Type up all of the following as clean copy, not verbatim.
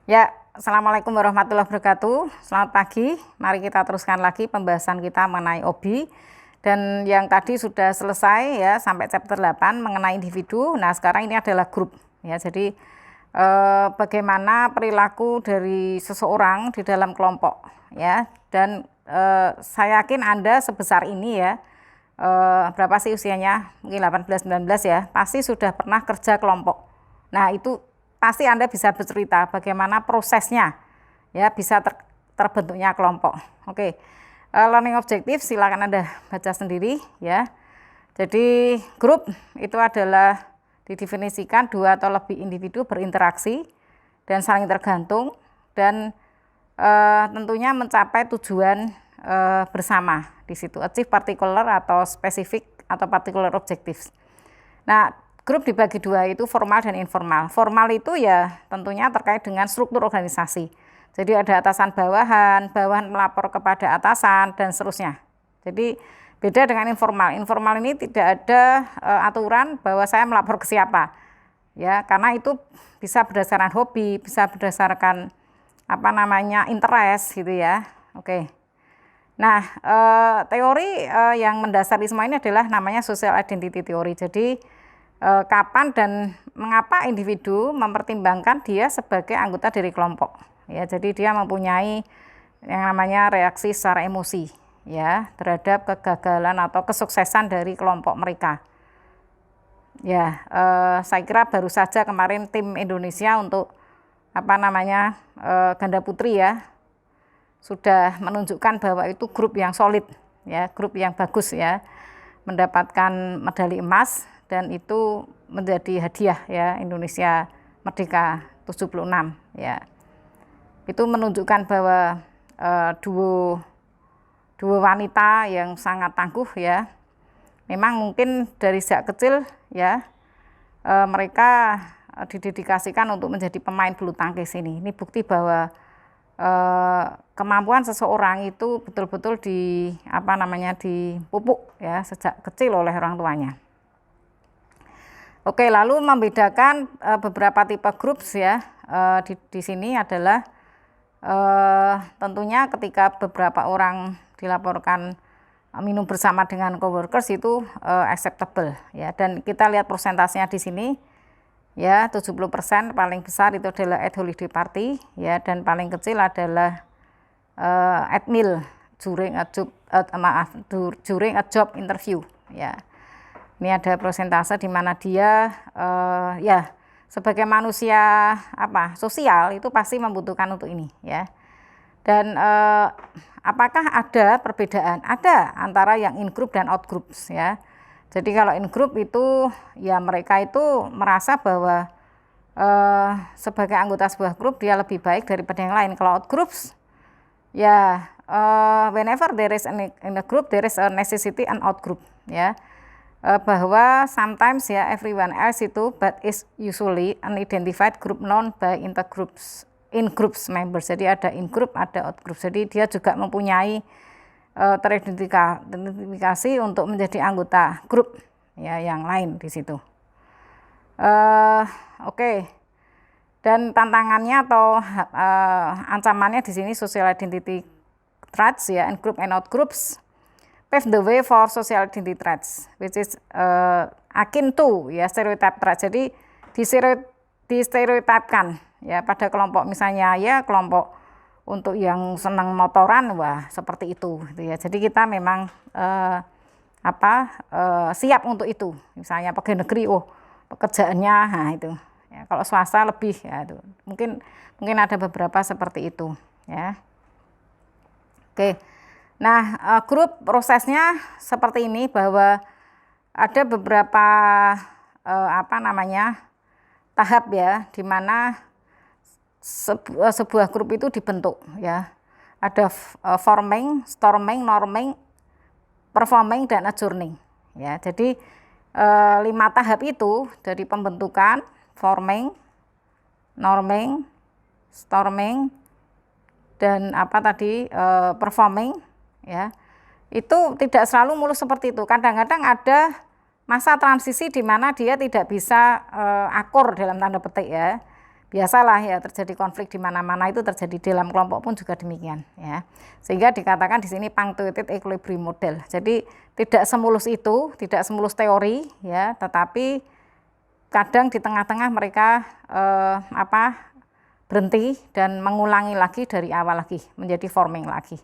Ya, Assalamualaikum warahmatullahi wabarakatuh. Selamat pagi. Mari kita teruskan lagi pembahasan kita mengenai OBI. Dan yang tadi sudah selesai ya sampai chapter 8 mengenai individu. Nah, sekarang ini adalah grup ya. Jadi bagaimana perilaku dari seseorang di dalam kelompok ya. Dan saya yakin Anda sebesar ini ya. Berapa sih usianya? Mungkin 18-19 ya. Pasti sudah pernah kerja kelompok. Nah, itu pasti Anda bisa bercerita bagaimana prosesnya ya bisa terbentuknya kelompok. Oke. Learning objective silakan Anda baca sendiri ya. Jadi grup itu adalah didefinisikan dua atau lebih individu berinteraksi dan saling tergantung dan tentunya mencapai tujuan bersama di situ, achieve particular atau specific atau particular objectives. Nah, grup dibagi dua, itu formal dan informal. Formal itu ya tentunya terkait dengan struktur organisasi. Jadi ada atasan bawahan, bawahan melapor kepada atasan, dan seterusnya. Jadi beda dengan informal. Informal ini tidak ada aturan bahwa saya melapor ke siapa. Ya, karena itu bisa berdasarkan hobi, bisa berdasarkan interest gitu ya. Oke. Nah, teori yang mendasari semua ini adalah namanya social identity theory. Jadi kapan dan mengapa individu mempertimbangkan dia sebagai anggota dari kelompok ya. Jadi dia mempunyai yang namanya reaksi secara emosi ya terhadap kegagalan atau kesuksesan dari kelompok mereka ya. Saya kira baru saja kemarin tim Indonesia untuk ganda putri ya sudah menunjukkan bahwa itu grup yang solid ya, grup yang bagus ya, mendapatkan medali emas. Dan itu menjadi hadiah ya Indonesia Merdeka 76 ya. Itu menunjukkan bahwa duo wanita yang sangat tangguh ya. Memang mungkin dari sejak kecil ya mereka didedikasikan untuk menjadi pemain bulu tangkis ini. Ini bukti bahwa kemampuan seseorang itu betul-betul dipupuk ya sejak kecil oleh orang tuanya. Oke, lalu membedakan beberapa tipe grup ya di sini adalah tentunya ketika beberapa orang dilaporkan minum bersama dengan coworkers itu acceptable ya, dan kita lihat persentasenya di sini ya, 70% paling besar itu adalah at holiday party ya, dan paling kecil adalah at meal during a job interview ya. Ini ada persentase di mana dia ya sebagai manusia sosial itu pasti membutuhkan untuk ini ya. Dan apakah ada perbedaan? Ada antara yang in group dan out groups ya. Jadi kalau in group itu ya mereka itu merasa bahwa sebagai anggota sebuah grup dia lebih baik daripada yang lain. Kalau out groups ya whenever there is in a group there is a necessity an out group ya. Bahwa sometimes ya everyone else itu but is usually unidentified group known by intergroups in groups members. Jadi ada in group, ada out group. Jadi dia juga mempunyai teridentifikasi untuk menjadi anggota grup ya yang lain di situ. Oke. Dan tantangannya atau ancamannya di sini social identity threats ya, in group and out groups pave the way for social identity threats, which is akin to ya stereotype threats. Jadi distereotipkan ya pada kelompok, misalnya ya kelompok untuk yang senang motoran, wah seperti itu gitu ya. Jadi kita memang siap untuk itu. Misalnya pegawai negeri, pekerjaannya, nah itu. Ya, kalau swasta lebih ya itu. Mungkin ada beberapa seperti itu ya. Oke. Nah, grup prosesnya seperti ini, bahwa ada beberapa tahap ya, di mana sebuah grup itu dibentuk ya. Ada forming, storming, norming, performing, dan adjourning ya. Jadi 5 tahap itu dari pembentukan, forming, norming, storming, dan performing ya, itu tidak selalu mulus seperti itu. Kadang-kadang ada masa transisi di mana dia tidak bisa akur dalam tanda petik ya. biasalah ya terjadi konflik di mana-mana, itu terjadi dalam kelompok pun juga demikian ya. Sehingga dikatakan di sini punctuated equilibrium model. Jadi tidak semulus itu, tidak semulus teori ya, tetapi kadang di tengah-tengah mereka berhenti dan mengulangi lagi dari awal lagi, menjadi forming lagi.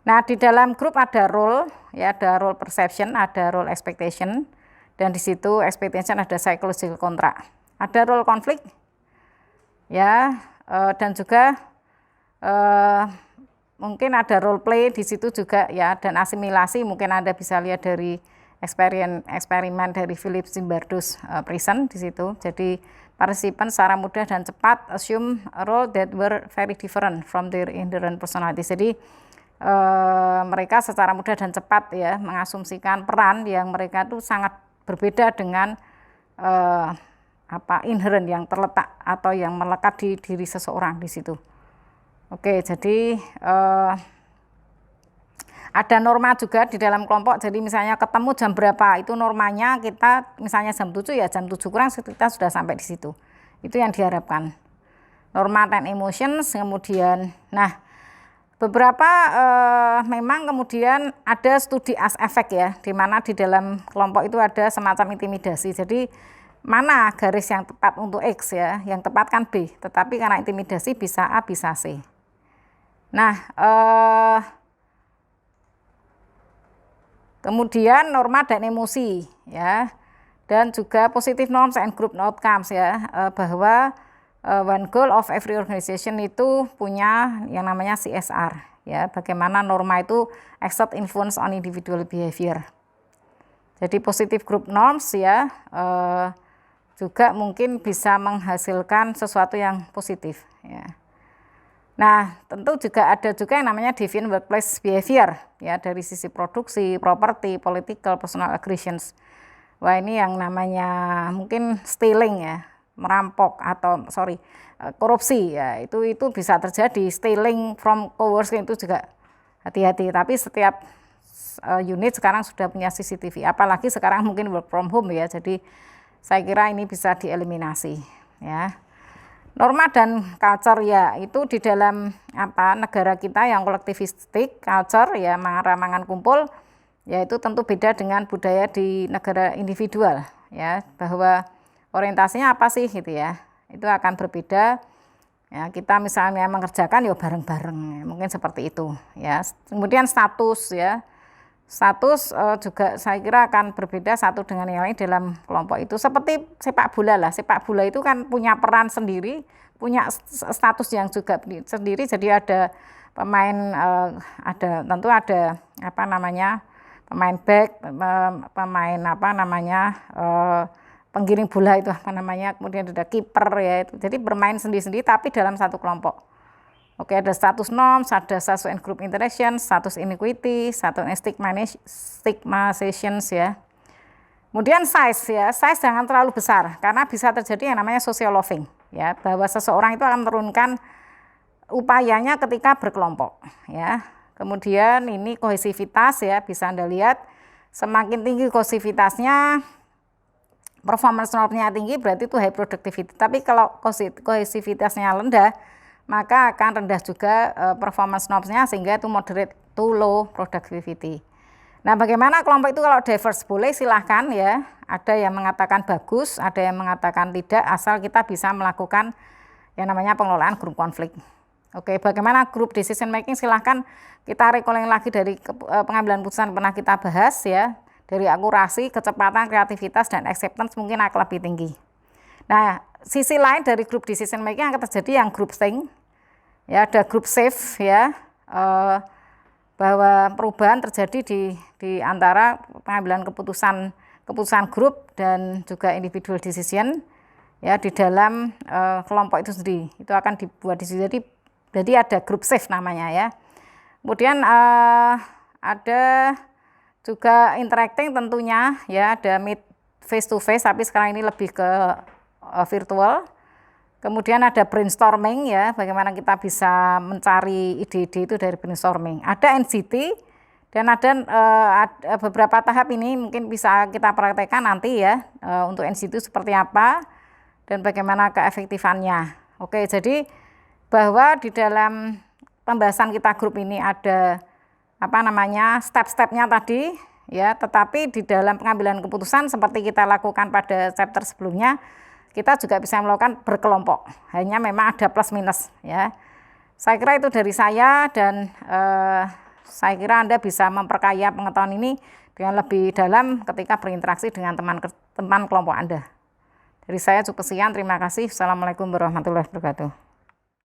Nah, di dalam grup ada role ya, ada role perception, ada role expectation, dan di situ expectation ada psychological contract. Ada role konflik ya, dan juga mungkin ada role play di situ juga ya, dan asimilasi mungkin Anda bisa lihat dari eksperimen dari Philip Zimbardo's prison di situ. Jadi partisipan secara mudah dan cepat assume a role that were very different from their inherent personality. Jadi mereka secara mudah dan cepat ya mengasumsikan peran yang mereka itu sangat berbeda dengan inherent yang terletak atau yang melekat di diri seseorang di situ. Oke, jadi ada norma juga di dalam kelompok. Jadi misalnya ketemu jam berapa, itu normanya kita misalnya jam 7 ya, jam 7 kurang kita sudah sampai di situ. Itu yang diharapkan. Norma and emotions, kemudian beberapa memang kemudian ada studi as effect ya, di mana di dalam kelompok itu ada semacam intimidasi. Jadi mana garis yang tepat untuk X ya, yang tepat kan B, tetapi karena intimidasi bisa A bisa C. Nah, kemudian norma dan emosi ya, dan juga positive norms and group outcomes ya, bahwa one goal of every organization itu punya yang namanya CSR ya, bagaimana norma itu exert influence on individual behavior. Jadi positive group norms ya juga mungkin bisa menghasilkan sesuatu yang positif ya. Nah, tentu juga ada juga yang namanya deviant workplace behavior ya, dari sisi produksi, property, political, personal aggressions. Wah, ini yang namanya mungkin stealing ya, merampok atau korupsi ya, itu bisa terjadi. Stealing from coworkers itu juga hati-hati, tapi setiap unit sekarang sudah punya CCTV, apalagi sekarang mungkin work from home ya, jadi saya kira ini bisa dieliminasi ya. Norma dan culture ya, itu di dalam negara kita yang kolektivistik culture ya, mangan kumpul ya, itu tentu beda dengan budaya di negara individual ya, bahwa orientasinya apa sih gitu ya, itu akan berbeda ya. Kita misalnya mengerjakan ya bareng-bareng, mungkin seperti itu ya. Kemudian status ya, status juga saya kira akan berbeda satu dengan yang lain dalam kelompok itu. Seperti sepak bola lah, sepak bola itu kan punya peran sendiri, punya status yang juga sendiri. Jadi ada pemain, tentu ada pemain back, pemain penggiring bola itu kemudian ada kiper ya, itu. Jadi bermain sendiri-sendiri tapi dalam satu kelompok. Oke, ada status norms, ada social and group interaction, status inequity, status stigmatizations ya. Kemudian size ya, size jangan terlalu besar karena bisa terjadi yang namanya social loafing ya, bahwa seseorang itu akan menurunkan upayanya ketika berkelompok ya. Kemudian ini kohesivitas ya, bisa Anda lihat semakin tinggi kohesivitasnya, performance normnya tinggi, berarti itu high productivity. Tapi kalau kohesivitasnya rendah, maka akan rendah juga performance normsnya, sehingga itu moderate to low productivity. Nah, bagaimana kelompok itu kalau diverse? Boleh silahkan ya, ada yang mengatakan bagus, ada yang mengatakan tidak, asal kita bisa melakukan yang namanya pengelolaan grup konflik. Oke, bagaimana group decision making? Silahkan kita recalling lagi dari pengambilan putusan pernah kita bahas ya, dari akurasi, kecepatan, kreativitas, dan acceptance mungkin akan lebih tinggi. Nah, sisi lain dari group decision making akan terjadi yang group think ya, ada group safe ya, bahwa perubahan terjadi di antara pengambilan keputusan grup dan juga individual decision ya di dalam kelompok itu sendiri. Itu akan dibuat di situ, jadi ada group safe namanya ya. Kemudian ada juga interacting tentunya ya, ada meet face to face, tapi sekarang ini lebih ke virtual. Kemudian ada brainstorming ya, bagaimana kita bisa mencari ide-ide itu dari brainstorming. Ada NCT dan ada beberapa tahap ini mungkin bisa kita praktekkan nanti ya, untuk NCT itu seperti apa. dan bagaimana keefektifannya. Oke, jadi bahwa di dalam pembahasan kita grup ini ada step-stepnya tadi ya, tetapi di dalam pengambilan keputusan seperti kita lakukan pada chapter sebelumnya, kita juga bisa melakukan berkelompok. Hanya memang ada plus minus ya. Saya kira itu dari saya, dan saya kira Anda bisa memperkaya pengetahuan ini dengan lebih dalam ketika berinteraksi dengan teman kelompok Anda. Dari saya cukup sekian, terima kasih. Assalamualaikum warahmatullahi wabarakatuh.